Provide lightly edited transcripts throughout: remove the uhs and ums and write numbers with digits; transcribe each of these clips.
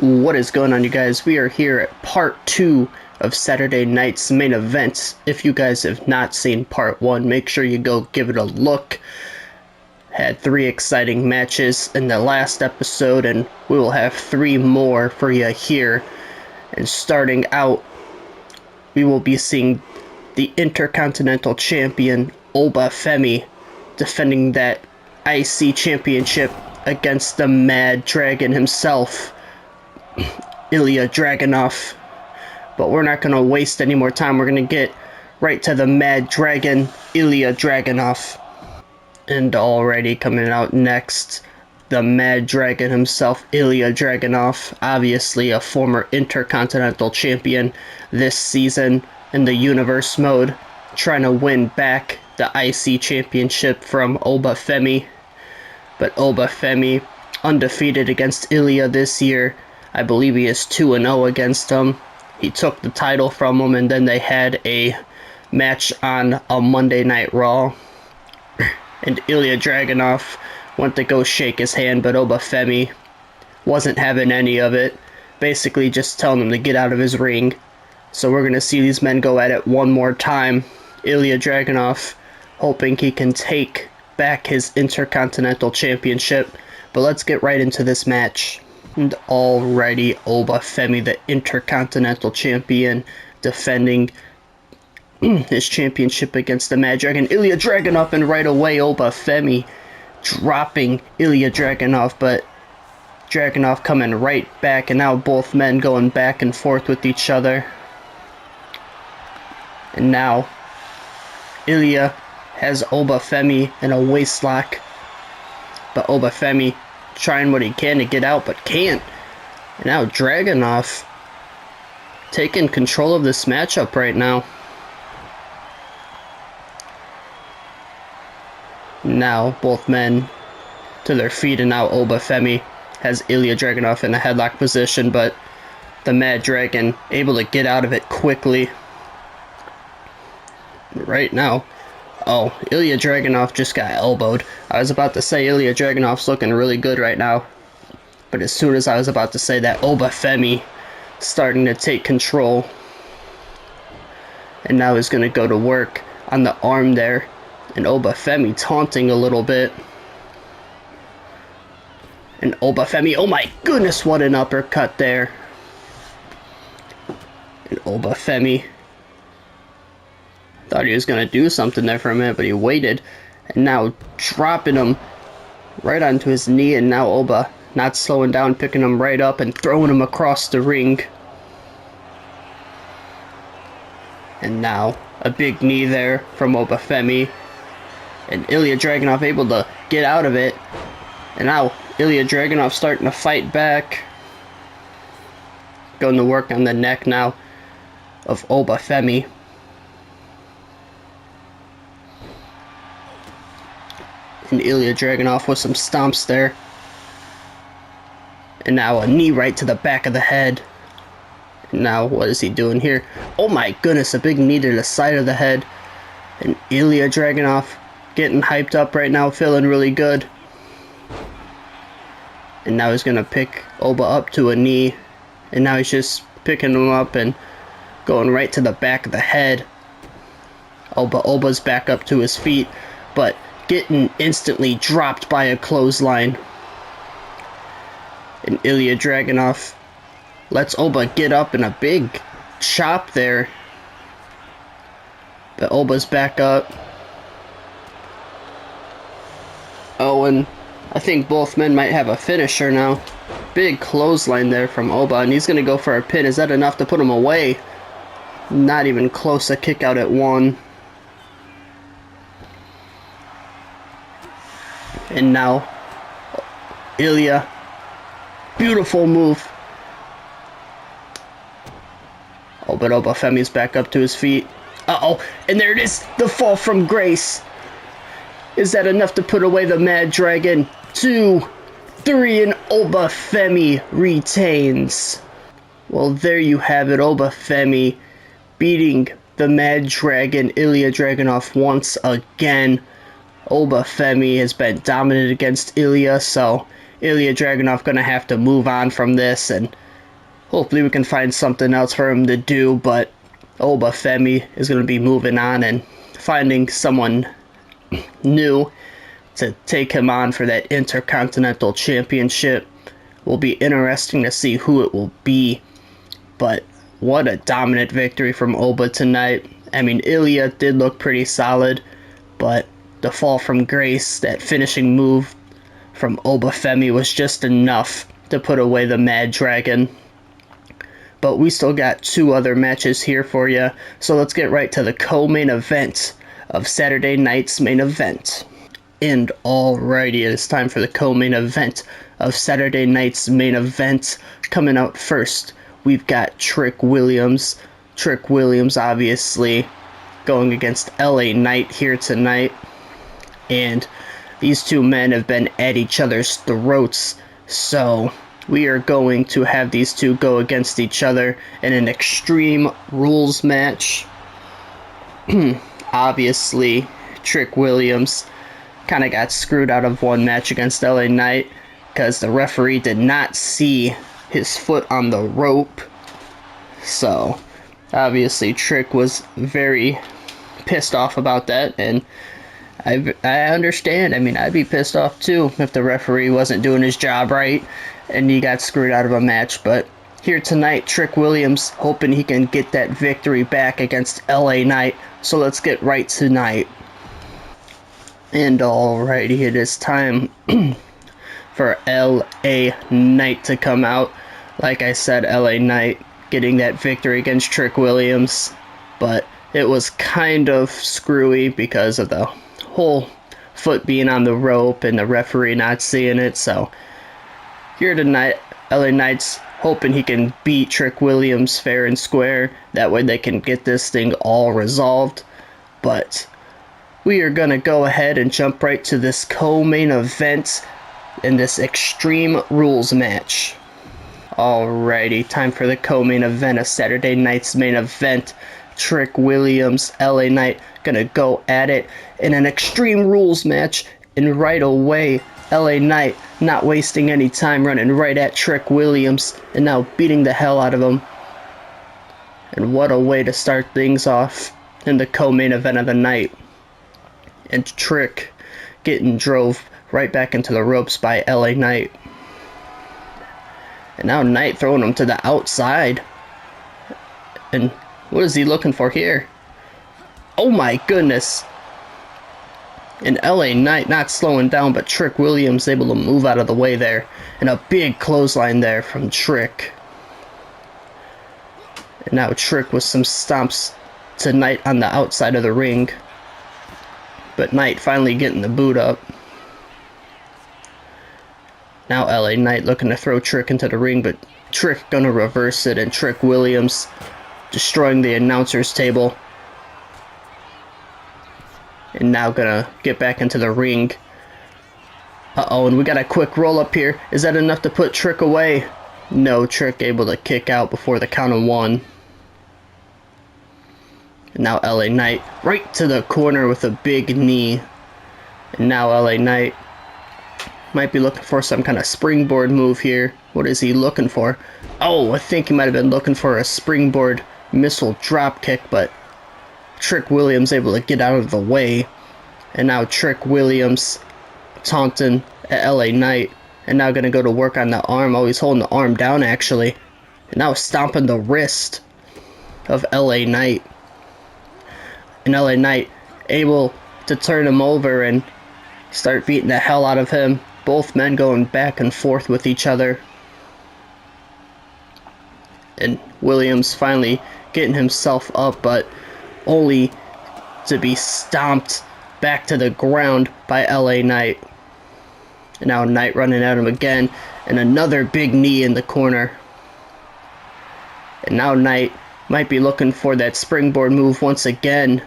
What is going on, you guys? We are here at part 2 of Saturday night's main event. If you guys have not seen part 1, make sure you go give it a look. Had 3 exciting matches in the last episode, and we will have 3 more for you here. And starting out, we will be seeing the Intercontinental Champion, Oba Femi, defending that IC Championship against the Mad Dragon himself, Ilja Dragunov. But we're not going to waste any more time. We're going to get right to the Mad Dragon, Ilja Dragunov. And already coming out next, the Mad Dragon himself, Ilja Dragunov. Obviously a former Intercontinental Champion this season in the Universe mode, trying to win back the IC Championship from Oba Femi. But Oba Femi, undefeated against Ilja this year. I believe he is 2-0 against him. He took the title from him, and then they had a match on a Monday Night Raw. And Ilja Dragunov went to go shake his hand, but Oba Femi wasn't having any of it. Basically just telling him to get out of his ring. So we're going to see these men go at it one more time. Ilja Dragunov hoping he can take back his Intercontinental Championship. But let's get right into this match. And already Oba Femi, the Intercontinental Champion, defending his championship against the Mad Dragon, Ilja Dragunov, and right away Oba Femi dropping Ilja Dragunov, but Dragunov coming right back, and now both men going back and forth with each other. And now Ilja has Oba Femi in a waistlock, but Oba Femi trying what he can to get out, but can't. And now Dragunov taking control of this matchup right now. Now both men to their feet, and now Oba Femi has Ilja Dragunov in a headlock position, but the Mad Dragon able to get out of it quickly. Right now, oh, Ilja Dragunov just got elbowed. I was about to say Ilja Dragunov's looking really good right now. But as soon as I was about to say that, Oba Femi starting to take control. And now he's going to go to work on the arm there. And Oba Femi taunting a little bit. And Oba Femi, oh my goodness, what an uppercut there. And Oba Femi thought he was going to do something there for a minute, but he waited. And now dropping him right onto his knee. And now Oba not slowing down, picking him right up and throwing him across the ring. And now a big knee there from Oba Femi. And Ilja Dragunov able to get out of it. And now Ilja Dragunov starting to fight back. Going to work on the neck now of Oba Femi. And Ilja Dragunov with some stomps there. And now a knee right to the back of the head. And now what is he doing here? Oh my goodness, a big knee to the side of the head. And Ilja Dragunov getting hyped up right now, feeling really good. And now he's going to pick Oba up to a knee. And now he's just picking him up and going right to the back of the head. Oba's back up to his feet, but getting instantly dropped by a clothesline. And Ilja Dragunov lets Oba get up in a big chop there. But Oba's back up. Oh, and I think both men might have a finisher now. Big clothesline there from Oba, and he's going to go for a pin. Is that enough to put him away? Not even close, a kick out at 1. And now, Ilja, beautiful move. Oh, but Oba Femi's back up to his feet. Uh-oh, and there it is, the fall from grace. Is that enough to put away the Mad Dragon? 2, 3, and Oba Femi retains. Well, there you have it, Oba Femi beating the Mad Dragon, Ilja Dragunov, once again. Oba Femi has been dominant against Ilja, so Ilja Dragunov gonna have to move on from this and hopefully we can find something else for him to do, but Oba Femi is going to be moving on and finding someone new to take him on for that Intercontinental Championship. Will be interesting to see who it will be, but what a dominant victory from Oba tonight. I mean, Ilja did look pretty solid, but the fall from grace, that finishing move from Oba Femi was just enough to put away the Mad Dragon. But we still got 2 other matches here for you, so let's get right to the co-main event of Saturday night's main event. And alrighty, it is time for the co-main event of Saturday night's main event. Coming out first, we've got Trick Williams. Trick Williams, obviously, going against LA Knight here tonight. And these 2 men have been at each other's throats, so we are going to have these 2 go against each other in an Extreme Rules match. Obviously, Trick Williams kind of got screwed out of one match against LA Knight because the referee did not see his foot on the rope. So, obviously, Trick was very pissed off about that, and I understand. I mean, I'd be pissed off too if the referee wasn't doing his job right and he got screwed out of a match. But here tonight, Trick Williams hoping he can get that victory back against LA Knight. So let's get right tonight. And alrighty, it is time for LA Knight to come out. Like I said, LA Knight getting that victory against Trick Williams, but it was kind of screwy because of the whole foot being on the rope and the referee not seeing it. So here tonight, LA Knight's hoping he can beat Trick Williams fair and square. That way they can get this thing all resolved. But we are going to go ahead and jump right to this co-main event in this Extreme Rules match. Alrighty, time for the co-main event of Saturday night's main event. Trick Williams, LA Knight, gonna go at it in an Extreme Rules match, and right away, LA Knight not wasting any time, running right at Trick Williams, and now beating the hell out of him. And what a way to start things off in the co-main event of the night. And Trick getting drove right back into the ropes by LA Knight. And now Knight throwing him to the outside. And what is he looking for here? Oh my goodness. And LA Knight not slowing down, but Trick Williams able to move out of the way there. And a big clothesline there from Trick. And now Trick with some stomps to Knight on the outside of the ring. But Knight finally getting the boot up. Now LA Knight looking to throw Trick into the ring, but Trick gonna reverse it, and Trick Williams destroying the announcer's table. And now gonna get back into the ring. Uh-oh, and we got a quick roll up here. Is that enough to put Trick away? No, Trick able to kick out before the count of 1. And now LA Knight right to the corner with a big knee. And now LA Knight might be looking for some kind of springboard move here. What is he looking for? Oh, I think he might have been looking for a springboard missile drop kick, but Trick Williams able to get out of the way. And now Trick Williams taunting at LA Knight. And now going to go to work on the arm. Oh, he's holding the arm down, actually. And now stomping the wrist of LA Knight. And LA Knight able to turn him over and start beating the hell out of him. Both men going back and forth with each other. And Williams finally getting himself up, but only to be stomped back to the ground by LA Knight. And now Knight running at him again, and another big knee in the corner. And now Knight might be looking for that springboard move once again.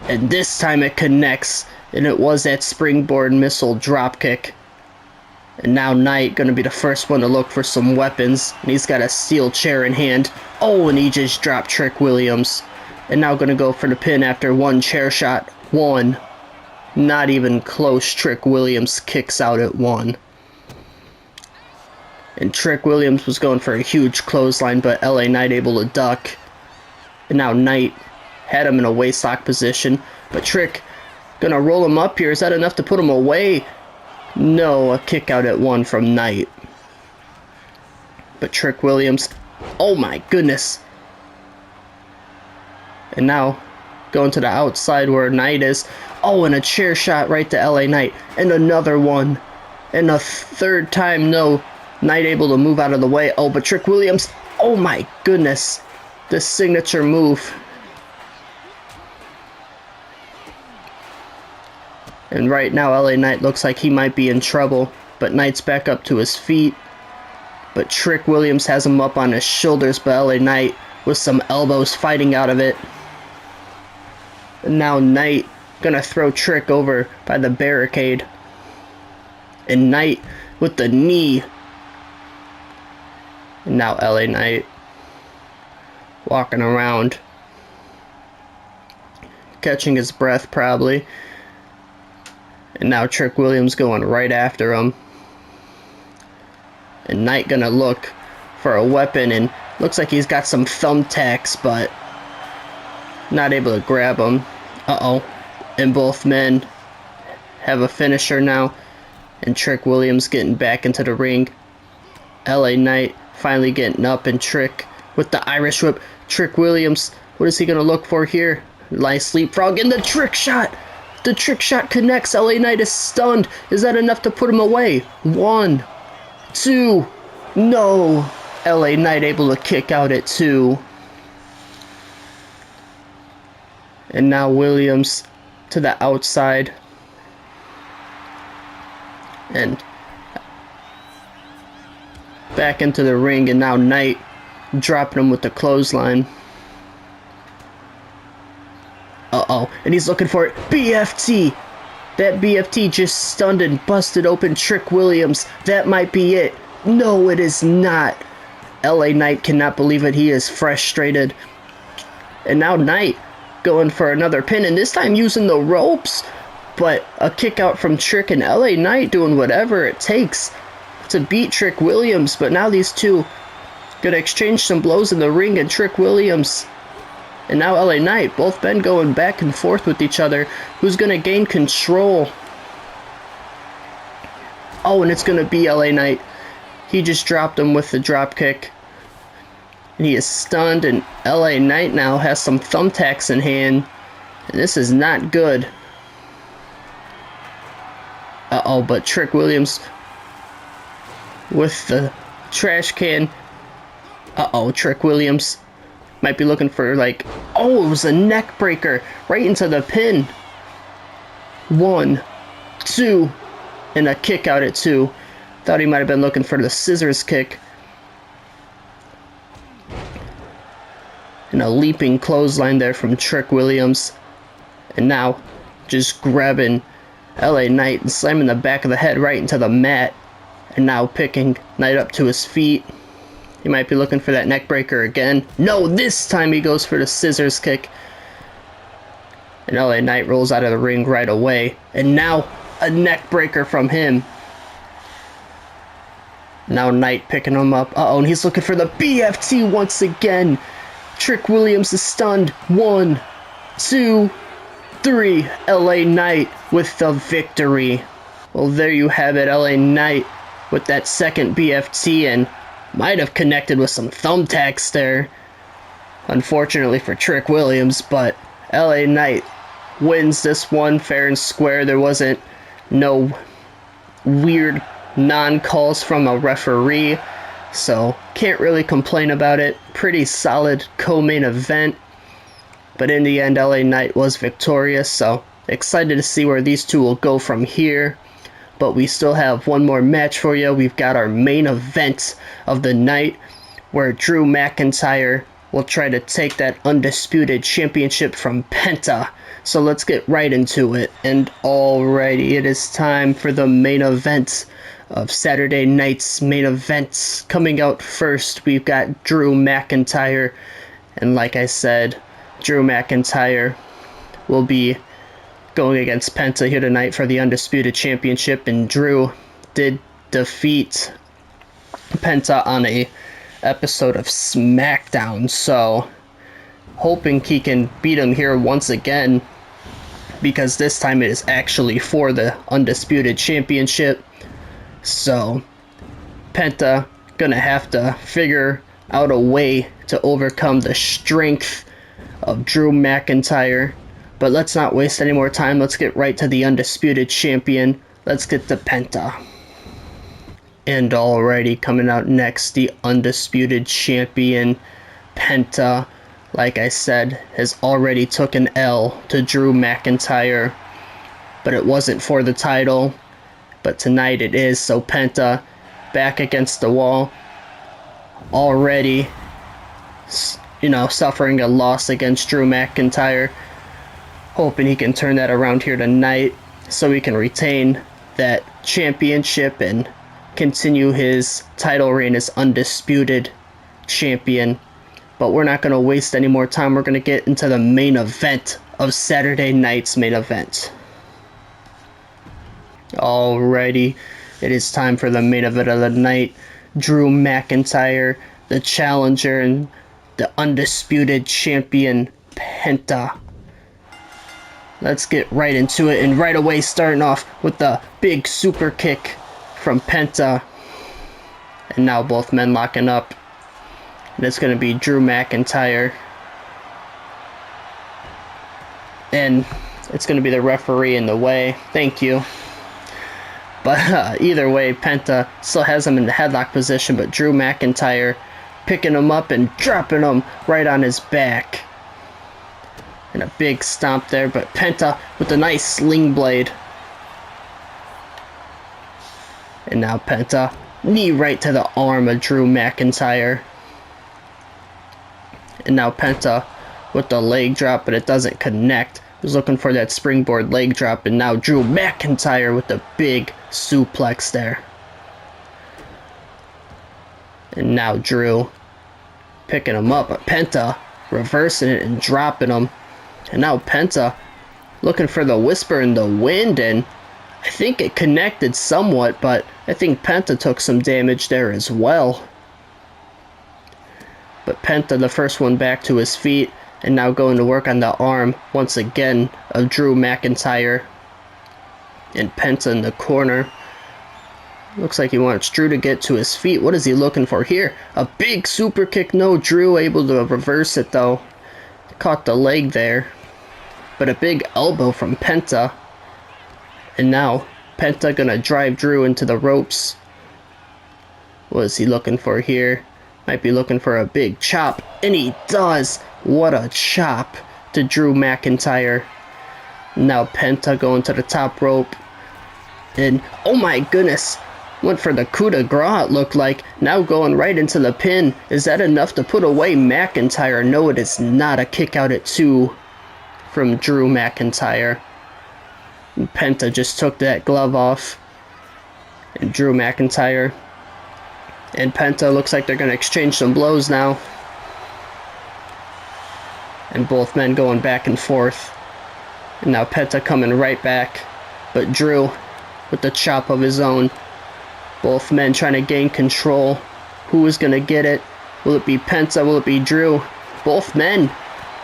And this time it connects, and it was that springboard missile dropkick. And now Knight going to be the first one to look for some weapons. And he's got a steel chair in hand. Oh, and he just dropped Trick Williams. And now going to go for the pin after one chair shot. 1. Not even close. Trick Williams kicks out at 1. And Trick Williams was going for a huge clothesline, but LA Knight able to duck. And now Knight had him in a waistlock position. But Trick gonna roll him up here. Is that enough to put him away? No, a kick out at 1 from Knight. But Trick Williams, oh my goodness. And now going to the outside where Knight is. Oh, and a chair shot right to LA Knight. And another one. And a third time, no. Knight able to move out of the way. Oh, but Trick Williams, oh my goodness. This signature move. And right now, LA Knight looks like he might be in trouble. But Knight's back up to his feet. But Trick Williams has him up on his shoulders. But LA Knight with some elbows fighting out of it. And now Knight gonna throw Trick over by the barricade. And Knight with the knee. And now LA Knight walking around, catching his breath probably. And now Trick Williams going right after him. And Knight gonna look for a weapon, and looks like he's got some thumbtacks, but not able to grab him. Uh-oh. And both men have a finisher now. And Trick Williams getting back into the ring. LA Knight finally getting up, and Trick with the Irish whip. Trick Williams, what is he going to look for here? Nice leapfrog, and the trick shot. The trick shot connects. LA Knight is stunned. Is that enough to put him away? 1, 2. No. LA Knight able to kick out at 2. And now Williams to the outside. And back into the ring, and now Knight dropping him with the clothesline. Uh-oh, and he's looking for it. BFT! That BFT just stunned and busted open Trick Williams. That might be it. No, it is not. LA Knight cannot believe it. He is frustrated. And now Knight going for another pin, and this time using the ropes. But a kick out from Trick, and LA Knight doing whatever it takes to beat Trick Williams. But now these two gonna exchange some blows in the ring, and Trick Williams and now LA Knight both been going back and forth with each other. Who's gonna gain control? Oh, and it's gonna be LA Knight. He just dropped him with the drop kick. And he is stunned, and LA Knight now has some thumbtacks in hand. And this is not good. Uh-oh, but Trick Williams with the trash can. Uh-oh, Trick Williams might be looking for, like, oh, it was a neck breaker right into the pin. 1, 2, and a kick out at 2. Thought he might have been looking for the scissors kick. And a leaping clothesline there from Trick Williams. And now just grabbing LA Knight and slamming the back of the head right into the mat. And now picking Knight up to his feet. He might be looking for that neck breaker again. No, this time he goes for the scissors kick. And LA Knight rolls out of the ring right away. And now a neck breaker from him. Now Knight picking him up. Uh-oh, and he's looking for the BFT once again. Trick Williams is stunned. 1, 2, 3. LA Knight with the victory. Well, there you have it. LA Knight with that second BFT, and might have connected with some thumbtacks there. Unfortunately for Trick Williams, but LA Knight wins this one fair and square. There wasn't no weird non-calls from a referee, so can't really complain about it. Pretty solid co-main event, but in the end LA Knight was victorious, so excited to see where these two will go from here. But we still have one more match for you. We've got our main event of the night, where Drew McIntyre will try to take that Undisputed Championship from Penta. So let's get right into it. And alrighty, it is time for the main event of Saturday night's main events. Coming out first, we've got Drew McIntyre. And like I said, Drew McIntyre will be going against Penta here tonight for the Undisputed Championship. And Drew did defeat Penta on a episode of SmackDown, so hoping he can beat him here once again, because this time it is actually for the Undisputed Championship. So Penta gonna have to figure out a way to overcome the strength of Drew McIntyre. But let's not waste any more time. Let's get right to the Undisputed Champion. Let's get to Penta. And alrighty, coming out next, the Undisputed Champion, Penta, like I said, has already took an L to Drew McIntyre, but it wasn't for the title. But tonight it is, so Penta back against the wall, already, suffering a loss against Drew McIntyre. Hoping he can turn that around here tonight so he can retain that championship and continue his title reign as Undisputed Champion. But we're not going to waste any more time. We're going to get into the main event of Saturday night's main event. Alrighty, it is time for the main event of the night. Drew McIntyre, the challenger, and the Undisputed Champion, Penta. Let's get right into it, and right away starting off with the big super kick from Penta. And now both men locking up. And it's going to be Drew McIntyre. And it's going to be the referee in the way. Thank you. But either way, Penta still has him in the headlock position, but Drew McIntyre picking him up and dropping him right on his back. And a big stomp there, but Penta with a nice sling blade. And now Penta, knee right to the arm of Drew McIntyre. And now Penta with the leg drop, but it doesn't connect. Was looking for that springboard leg drop, and now Drew McIntyre with the big suplex there. And now Drew picking him up, but Penta reversing it and dropping him. And now Penta looking for the whisper in the wind, and I think it connected somewhat, but I think Penta took some damage there as well. But Penta, the first one back to his feet, and now going to work on the arm once again of Drew McIntyre. And Penta in the corner. Looks like he wants Drew to get to his feet. What is he looking for here? A big super kick. No, Drew able to reverse it though. Caught the leg there. But a big elbow from Penta. And now Penta gonna drive Drew into the ropes. What is he looking for here? Might be looking for a big chop. And he does. What a chop to Drew McIntyre. Now Penta going to the top rope. And oh my goodness. Went for the coup de grace, it looked like. Now going right into the pin. Is that enough to put away McIntyre? No, it is not. A kick out at 2 from Drew McIntyre. And Penta just took that glove off. And Drew McIntyre and Penta looks like they're going to exchange some blows now. And both men going back and forth. And now Penta coming right back. But Drew with the chop of his own. Both men trying to gain control. Who is going to get it? Will it be Penta? Will it be Drew? Both men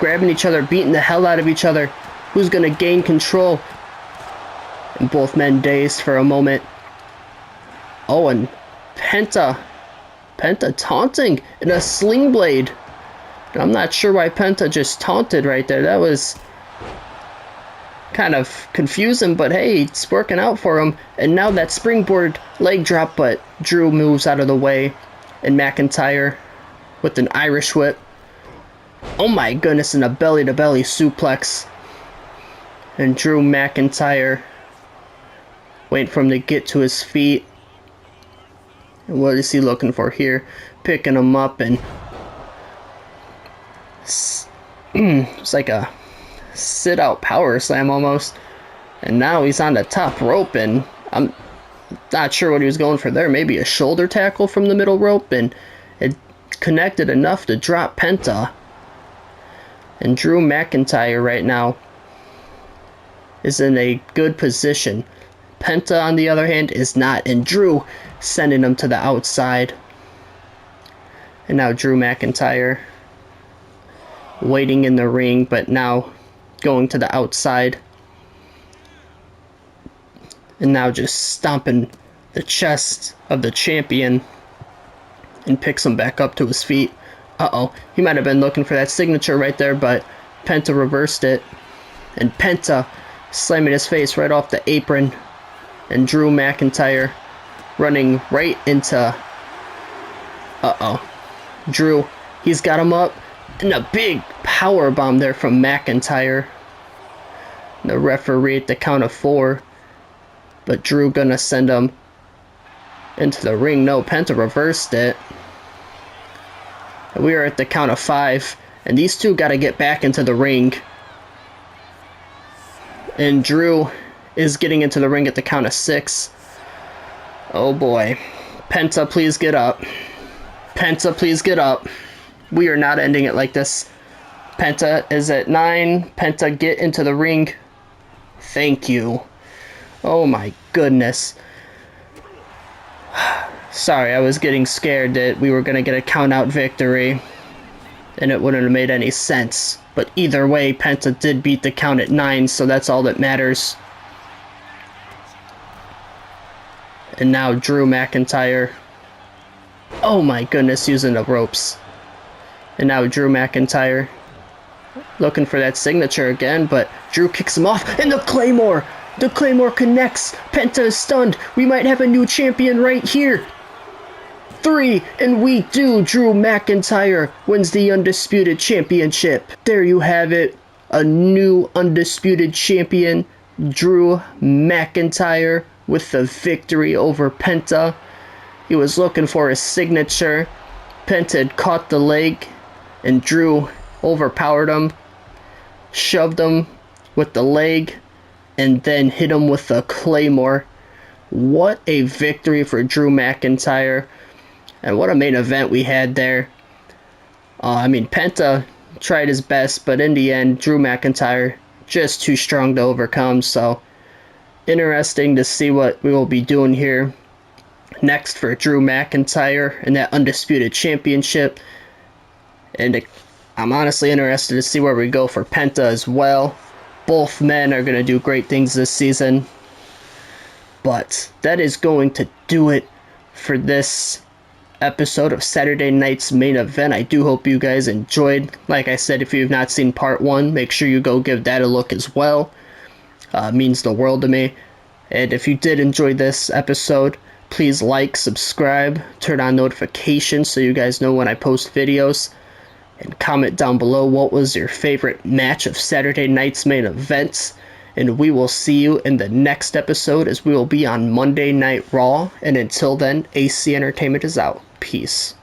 grabbing each other, beating the hell out of each other. Who's going to gain control? And both men dazed for a moment. Oh, and Penta taunting in a sling blade. And I'm not sure why Penta just taunted right there. That was kind of confusing, but hey, it's working out for him. And now that springboard leg drop, but Drew moves out of the way. And McIntyre with an Irish whip. Oh my goodness, and a belly-to-belly suplex. And Drew McIntyre waiting for him to get to his feet. And what is he looking for here? Picking him up, and it's like a sit-out power slam almost. And now he's on the top rope, and I'm not sure what he was going for there. Maybe a shoulder tackle from the middle rope, and it connected enough to drop Penta. And Drew McIntyre right now is in a good position. Penta, on the other hand, is not. And Drew sending him to the outside. And now Drew McIntyre waiting in the ring, but now going to the outside. And now just stomping the chest of the champion and picks him back up to his feet. Uh-oh, he might have been looking for that signature right there, but Penta reversed it. And Penta slamming his face right off the apron. And Drew McIntyre running right into... Uh-oh. Drew, he's got him up. And a big power bomb there from McIntyre. The referee at the count of 4. But Drew gonna send him into the ring. No, Penta reversed it. And we are at the count of 5. And these two gotta get back into the ring. And Drew is getting into the ring at the count of 6. Oh boy. Penta, please get up. Penta, please get up. We are not ending it like this. Penta is at 9. Penta, get into the ring. Thank you. Oh my goodness. Sorry, I was getting scared that we were going to get a count-out victory. And it wouldn't have made any sense. But either way, Penta did beat the count at 9, so that's all that matters. And now Drew McIntyre. Oh my goodness, using the ropes. And now Drew McIntyre looking for that signature again, but Drew kicks him off. And the Claymore! The Claymore connects. Penta is stunned. We might have a new champion right here. 3, and we do. Drew McIntyre wins the Undisputed Championship. There you have it. A new Undisputed Champion, Drew McIntyre, with the victory over Penta. He was looking for his signature. Penta had caught the leg, and Drew overpowered him, shoved him with the leg, and then hit him with the Claymore. What a victory for Drew McIntyre. And what a main event we had there. I mean, Penta tried his best, but in the end, Drew McIntyre just too strong to overcome. So, interesting to see what we will be doing here next for Drew McIntyre and that Undisputed Championship. And I'm honestly interested to see where we go for Penta as well. Both men are going to do great things this season. But that is going to do it for this episode of Saturday night's main event. I do hope you guys enjoyed. Like I said, if you have not seen part 1, make sure you go give that a look as well. It means the world to me. And if you did enjoy this episode, please like, subscribe, turn on notifications so you guys know when I post videos. And comment down below what was your favorite match of Saturday night's main events. And we will see you in the next episode, as we will be on Monday Night Raw. And until then, AC Entertainment is out. Peace.